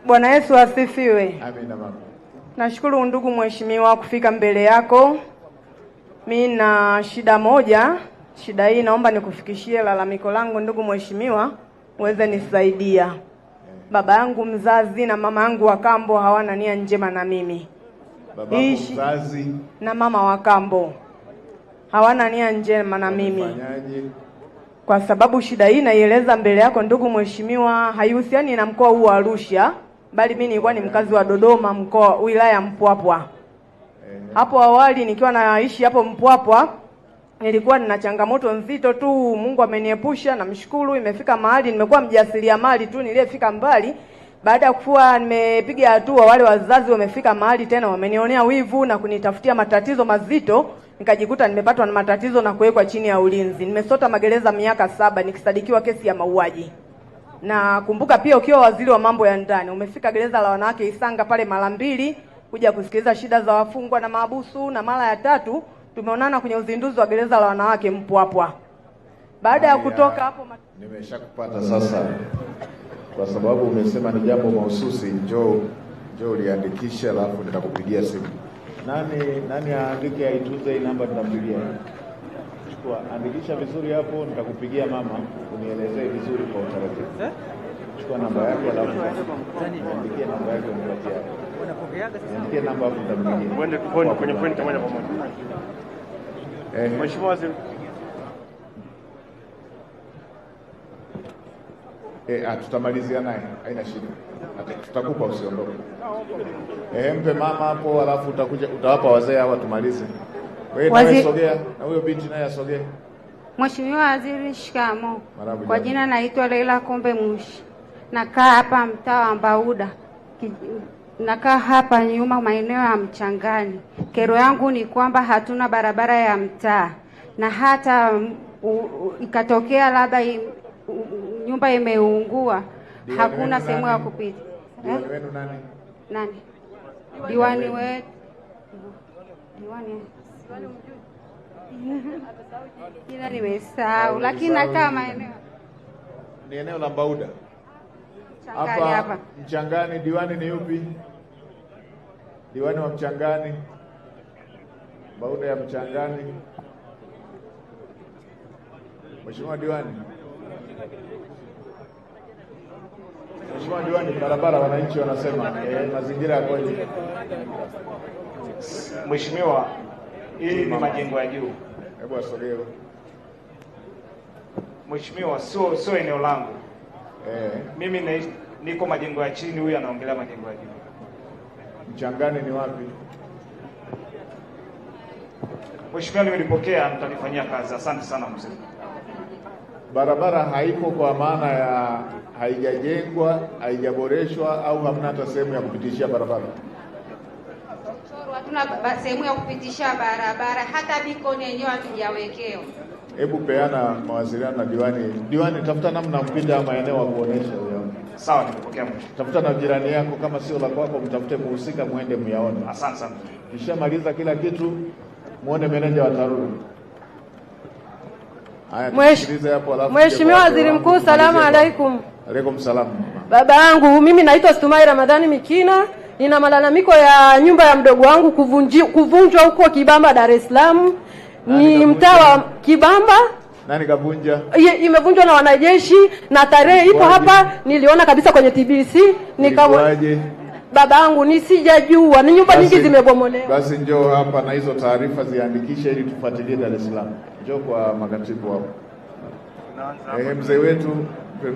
Bwana Yesu asifiwe. Amina mama. Nashukuru ndugu mheshimiwa kufika mbele yako. Mimi na shida moja. Shida hii naomba nikufikishie lalamiko langu ndugu mheshimiwa, uweze nisaidia. Baba yangu mzazi na mama yangu wa kambo hawana nia njema na mimi. Baba mzazi na mama wa kambo hawana nia njema na mimi. Fanyaje? Kwa sababu shida hii naieleza mbele yako ndugu mheshimiwa, haihusiani na mkoa huu wa Arusha, bali mimi nilikuwa ni mkazi wa Dodoma, mkoa wilaya Mpwapwa. Hapo awali nikiwa naishi hapo Mpwapwa, nilikuwa nina changamoto nzito tu. Mungu ameniepusha, namshukuru. Imefika mahali nimekuwa mjasiriamali tu niliyefika mbali. Baada ya kuwa nimepiga hatua, wale wazazi wamefika mahali tena wamenionea wivu na kunitafutia matatizo mazito. Nikajikuta nimepatwa na matatizo na kuwekwa chini ya ulinzi. Nimesota magereza miaka 7 nikisadikiwa kesi ya mauaji. Na kumbuka pia ukiwa waziri wa mambo ya ndani, umefika gereza la wanawake Isanga pale mara 2 kuja kusikiliza shida za wafungwa na mahabusu, na mara ya 3 tumeonana kwenye uzinduzi wa gereza la wanawake Mpwapwa. Baada ya kutoka hapo nimeshakupata sasa. Kwa sababu umesema ni jambo mahususi, njoo uliandikisha alafu nitakupigia simu. Nani aandike aitunze hii namba nitampigia. Chukua, andikisha vizuri hapo, nitakupigia mama unielezee vizuri kwa utaratibu. Chukua namba yake alafu niandikie namba yake unipatie hapo. Niandikie namba hapo nitampigia. Uende kwenye point moja kwa moja. Mheshimiwa Waziri. Tutamalizia naye, haina shida. Tutakupa usiondoke. Mpe mama hapo alafu utawapa wazee hawa tumalize. Wewe nawe sogea, na huyo binti naye asogee. Mheshimiwa Waziri, shikamo. Kwa jina naitwa Leila Kombe Mushi. Nakaa hapa mtaa wa Mbauda. Nakaa hapa nyuma maeneo ya Mchangani. Kero yangu ni kwamba hatuna barabara ya mtaa. Na hata ikatokea labda nyumba imeungua, hakuna sehemu ya kupita. Diwani wenu nani? Nani? Diwani wetu. Diwani. Kila nimesahau, lakini nakaa maeneo. Ni eneo la Mbauda. Hapa Mchangani. Diwani ni yupi? Diwani wa Mchangani. Mbauda ya Mchangani. Mheshimiwa Diwani. Mheshimiwa Diwani, barabara wananchi wanasema mazingira yakoje? Mheshimiwa, hii ni majengo ya juu. Hebu asogee. Mheshimiwa, sio eneo langu. Mimi niko majengo ya chini, huyu anaongelea majengo ya juu. Mchangani ni wapi? Mheshimiwa, nimelipokea, nitalifanyia kazi. Asante sana mzee. Barabara haipo kwa maana ya haijajengwa, haijaboreshwa au hamna hata sehemu ya kupitishia barabara? Hatuna sehemu ya kupitishia barabara, hata bikoni yenyewe hatujawekewa. Hebu peana mawasiliano na diwani. Diwani, tafuta namna mpita ama eneo wa kuonesha huyo. Sawa, nimepokea mtu. Tafuta na jirani yako, kama sio la kwako mtafute muhusika muende myaone. Asante sana. Kishamaliza kila kitu muone meneja wa TARURA. Mheshimiwa Waziri Mkuu, salamu alaikum. Alaikum salam. Baba yangu, mimi naitwa Stumai Ramadhani Mikina. Nina malalamiko ya nyumba ya mdogo wangu kuvunjwa huko Kibamba, Dar es Salaam. Ni mtaa wa Kibamba. Nani kavunja? Imevunjwa na wanajeshi na tarehe ipo hapa, niliona kabisa kwenye TBC. Nikawaje? Baba yangu, nisijajua, ni nyumba nyingi zimebomolewa. Basi njoo hapa na hizo taarifa ziandikishe ili tufuatilie Dar es Salaam. Njoo kwa makatibu hapo. Mzee wetu,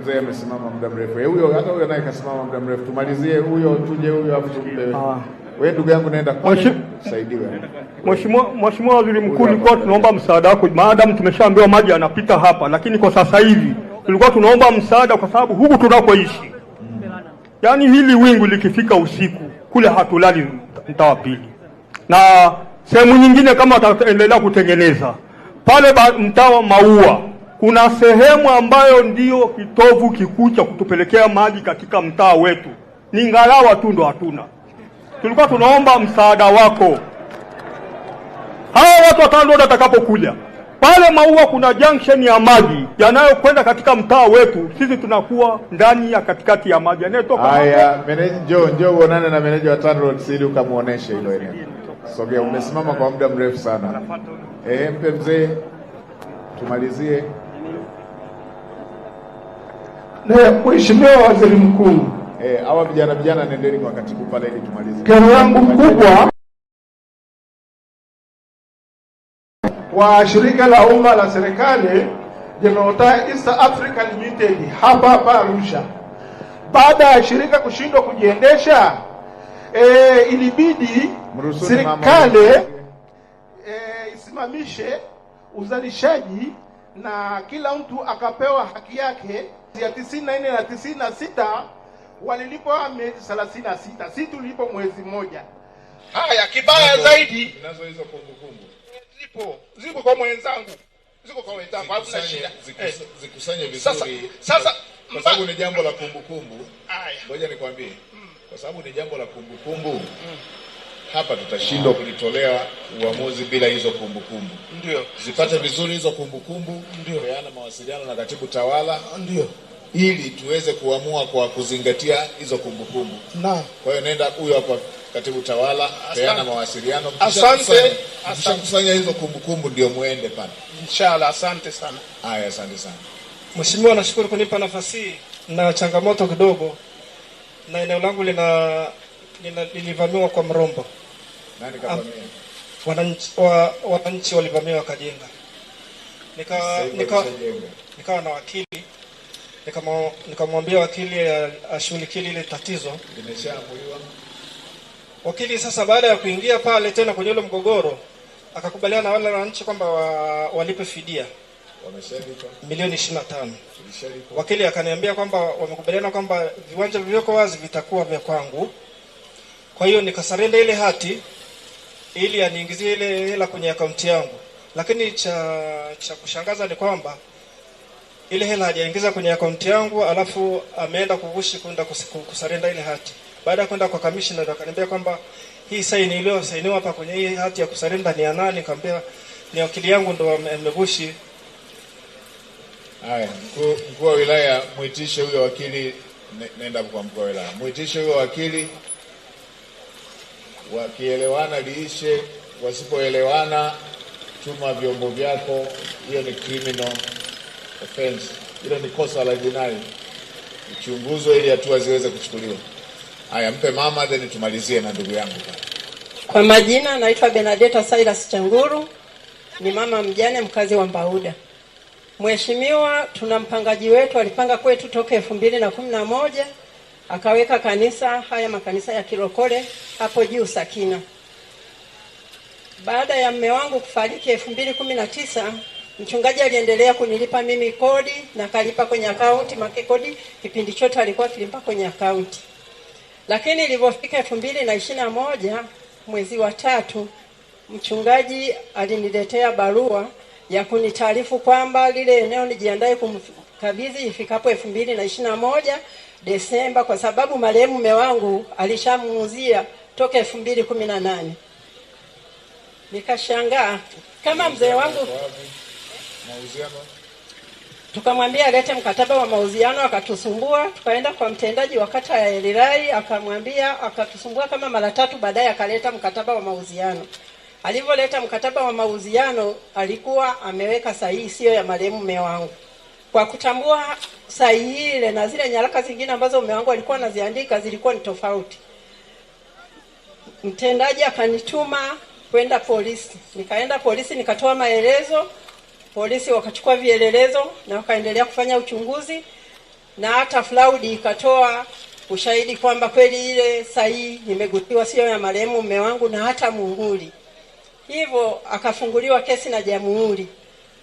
mzee amesimama muda mrefu. Huyo hata huyo naye kasimama muda mrefu. Tumalizie huyo, tuje huyo hapo tumpe. Wewe ndugu yangu naenda kwa saidiwe. Mheshimiwa Waziri Mkuu, nilikuwa tunaomba msaada wako. Maadamu tumeshaambiwa maji yanapita hapa, lakini kwa sasa hivi tulikuwa tunaomba msaada kwa sababu huku tunakoishi. Yaani hili wingu likifika usiku kule hatulali mtaa wa pili. Na sehemu nyingine kama wataendelea kutengeneza pale mtaa wa Maua, kuna sehemu ambayo ndiyo kitovu kikuu cha kutupelekea maji katika mtaa wetu. Ni ngalawa tu ndo hatuna. Tulikuwa tunaomba msaada wako. Hawa watu watano watakapokuja Pale Maua kuna junction ya maji yanayokwenda katika mtaa wetu. Sisi tunakuwa ndani ya katikati ya maji yanayotoka. Haya, njoo uonane na meneja wa TANROADS ili ukamuoneshe hilo eneo. Sogea, umesimama kwa muda mrefu sana. Mpe mzee tumalizie. Mheshimiwa Waziri Mkuu. Hawa vijana nendeni kwa katibu pale ili tumalize. Kero yangu kubwa wa shirika la umma la serikali General East Africa Limited hapa Arusha. Baada ya shirika kushindwa kujiendesha, ilibidi serikali isimamishe uzalishaji na kila mtu akapewa haki yake. Ya 94 na 96 walilipwa miezi 36, si tulipo mwezi mmoja. Haya, kibaya zaidi nazo hizo kumbukumbu zipo kwa mwenzangu, ziko kwa wenzangu, hakuna shida. Zikusanye vizuri. Sasa kwa sababu ni jambo la kumbukumbu. Ngoja nikwambie. Kwa sababu ni jambo la kumbukumbu. Hapa tutashindwa kulitolea uamuzi bila hizo kumbukumbu. Ndio. Zipate vizuri hizo kumbukumbu, ndio peana mawasiliano na katibu tawala, ndio ili tuweze kuamua kwa kuzingatia hizo kumbukumbu. Naam. Kwa hiyo nenda huyo hapa katibu tawala, peana mawasiliano. Asante. Kusanya hizo kumbukumbu ndio muende pale. Inshallah, asante sana. Haya, asante sana. Mheshimiwa, nashukuru kunipa nafasi na changamoto kidogo. Na eneo langu lilivamiwa kwa mrombo. Nani kavamia? Wananchi walivamiwa Kajenga. Nikawa na wakili. Nikamwambia wakili ashughulikie ile tatizo. Limeshaamuliwa. Wakili sasa baada ya kuingia pale tena kwenye ile mgogoro akakubaliana na wale wananchi kwamba walipe fidia. Wameshalipa milioni 25. Wakili akaniambia kwamba wamekubaliana kwamba viwanja vilivyoko wazi vitakuwa vya kwangu. Kwa hiyo nikasarenda ile hati ili aniingizie ile hela kwenye akaunti yangu. Lakini cha kushangaza ni kwamba ile hela hajaingiza kwenye akaunti yangu, alafu ameenda kuvushi kwenda kusarenda ile hati. Baada ya kwenda kwa commissioner akaniambia kwamba hii saini iliyosainiwa hapa kwenye hii hati ya kusarenda ni ya nani? Nikamwambia ni wakili yangu ndo amevushi. Haya, mkuu wa wilaya muitishe huyo wakili, nenda kwa mkuu wa wilaya. Muitishe huyo wakili. Wakielewana liishe, wasipoelewana tuma vyombo vyako. Hiyo ni criminal offense. Hilo ni kosa la jinai. Uchunguzwe ili hatua ziweze kuchukuliwa. Haya, mpe mama then tumalizie na ndugu yangu. Kwa majina naitwa Benedetta Silas Changuru, ni mama mjane mkazi wa Mbauda. Mheshimiwa, tuna mpangaji wetu alipanga kwetu toka 2011 akaweka haya makanisa ya Kilokole hapo juu Sakina. Baada ya mume wangu kufariki 2019, mchungaji aliendelea kunilipa mimi kodi na kalipa kwenye akaunti, make kodi kipindi chote alikuwa kilipa kwenye akaunti. Lakini ilipofika 2021 mwezi wa 3, mchungaji aliniletea barua ya kunitaarifu kwamba lile eneo nijiandae kumkabidhi ifikapo 2021 Desemba, kwa sababu marehemu mume wangu alishamuuzia toka 2018. Nikashangaa kama mzee wangu, tukamwambia alete mkataba wa mauziano, akatusumbua. Tukaenda kwa mtendaji wa kata ya Elirai, akamwambia, akatusumbua kama mara 3, baadaye akaleta mkataba wa mauziano. Alivyoleta mkataba wa mauziano alikuwa ameweka sahihi sio ya marehemu mume wangu. Kwa kutambua sahihi ile na zile nyaraka zingine ambazo mume wangu alikuwa anaziandika zilikuwa ni tofauti, mtendaji akanituma kwenda polisi. Nikaenda polisi nikatoa maelezo, polisi wakachukua vielelezo na wakaendelea kufanya uchunguzi, na hata Flaudi ikatoa ushahidi kwamba kweli ile sahihi imegutiwa sio ya marehemu mume wangu na hata muhuri. Hivyo akafunguliwa kesi na jamhuri.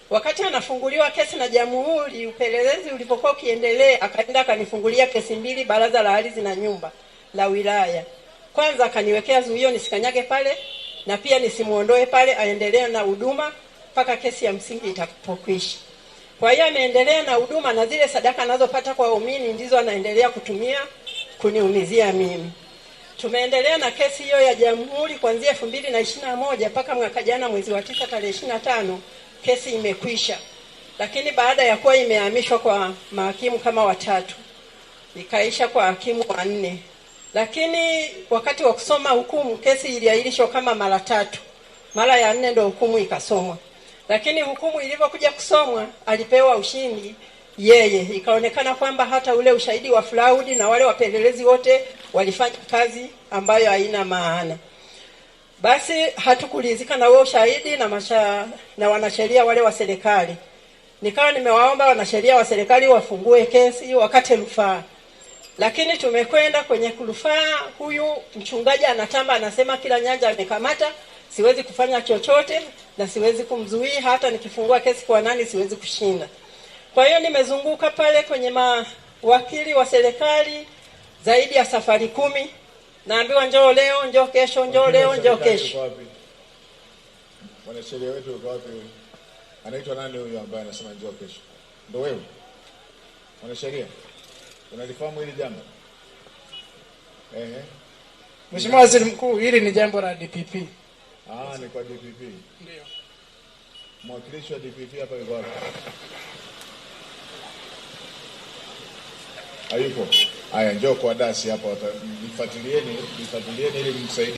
Wakati anafunguliwa kesi na jamhuri, upelelezi ulipokuwa ukiendelea, akaenda akanifungulia kesi 2 baraza la ardhi na nyumba la wilaya. Kwanza akaniwekea zuio nisikanyage pale na pia nisimuondoe pale, aendelee na huduma mpaka kesi ya msingi itakapokwisha. Kwa hiyo ameendelea na huduma na zile sadaka anazopata kwa waumini ndizo anaendelea kutumia kuniumizia mimi. Tumeendelea na kesi hiyo ya jamhuri kuanzia 2021 mpaka mwaka jana mwezi wa 9 tarehe 25 kesi imekwisha. Lakini baada ya kuwa imehamishwa kwa mahakimu kama watatu, ikaisha kwa hakimu 4. Lakini wakati wa kusoma hukumu, kesi iliahirishwa kama mara 3. Mara ya 4 ndio hukumu ikasomwa. Lakini hukumu ilivyokuja kusomwa, alipewa ushindi yeye. Ikaonekana kwamba hata ule ushahidi wa fraudi na wale wapelelezi wote walifanya kazi ambayo haina maana. Basi hatukulizika na huo ushahidi na wanasheria wale wa serikali. Nikawa nimewaomba wanasheria wa serikali wafungue kesi wakate rufaa. Lakini tumekwenda kwenye rufaa, huyu mchungaji anatamba, anasema kila nyanja amekamata, siwezi kufanya chochote na siwezi kumzuia, hata nikifungua kesi kwa nani siwezi kushinda. Kwa hiyo nimezunguka pale kwenye mawakili wa serikali zaidi ya safari 10. Naambiwa njoo leo, njoo kesho, njoo leo, njoo kesho. Mwanasheria wetu yuko wapi? Anaitwa nani huyo ambaye anasema njoo kesho? Ndio wewe? Mwanasheria, unalifahamu hili jambo? Mheshimiwa Waziri Mkuu, hili ni jambo la DPP. Ni kwa DPP. Ndio. Mwakilishi wa DPP hapa yuko wapi? Hayupo. Haya, njoo kwa dasi hapa, nifuatilieni ili msaidie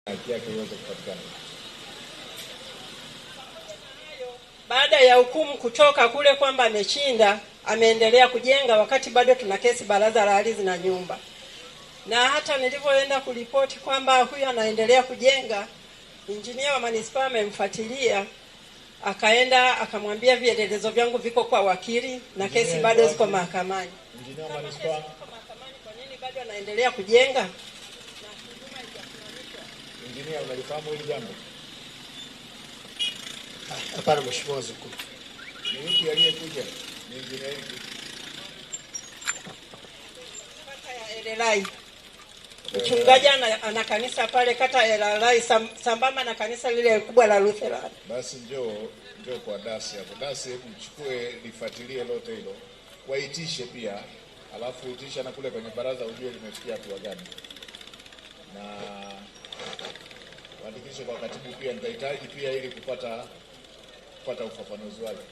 haki yake iweze kupatikana. Baada ya hukumu kutoka kule kwamba ameshinda, ameendelea kujenga wakati bado tuna kesi Baraza la Ardhi na Nyumba. Na hata nilivyoenda kuripoti kwamba huyu anaendelea kujenga, injinia wa manispaa amemfuatilia, akaenda akamwambia vielelezo vyangu viko kwa wakili na kesi bado ziko mahakamani. Injinia wa manispaa mahakamani, kwa nini bado anaendelea kujenga? Injinia, unalifahamu hili jambo? Hapana Mheshimiwa Waziri Mkuu. Ni yupi aliyekuja? Ni injinia yupi? Kata ya Elelai. Mchungaji ana kanisa pale kata ya Elelai sambamba na kanisa lile kubwa la Lutheran. Basi njoo kwa dasi hapo. Dasi, hebu mchukue lifuatilie lote hilo. Waitishe pia, alafu itisha na kule kwenye baraza ujue limefikia hatua gani. Na waandikishe kwa katibu pia, nitahitaji pia ili kupata ufafanuzi wake.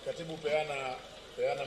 Katibu, peana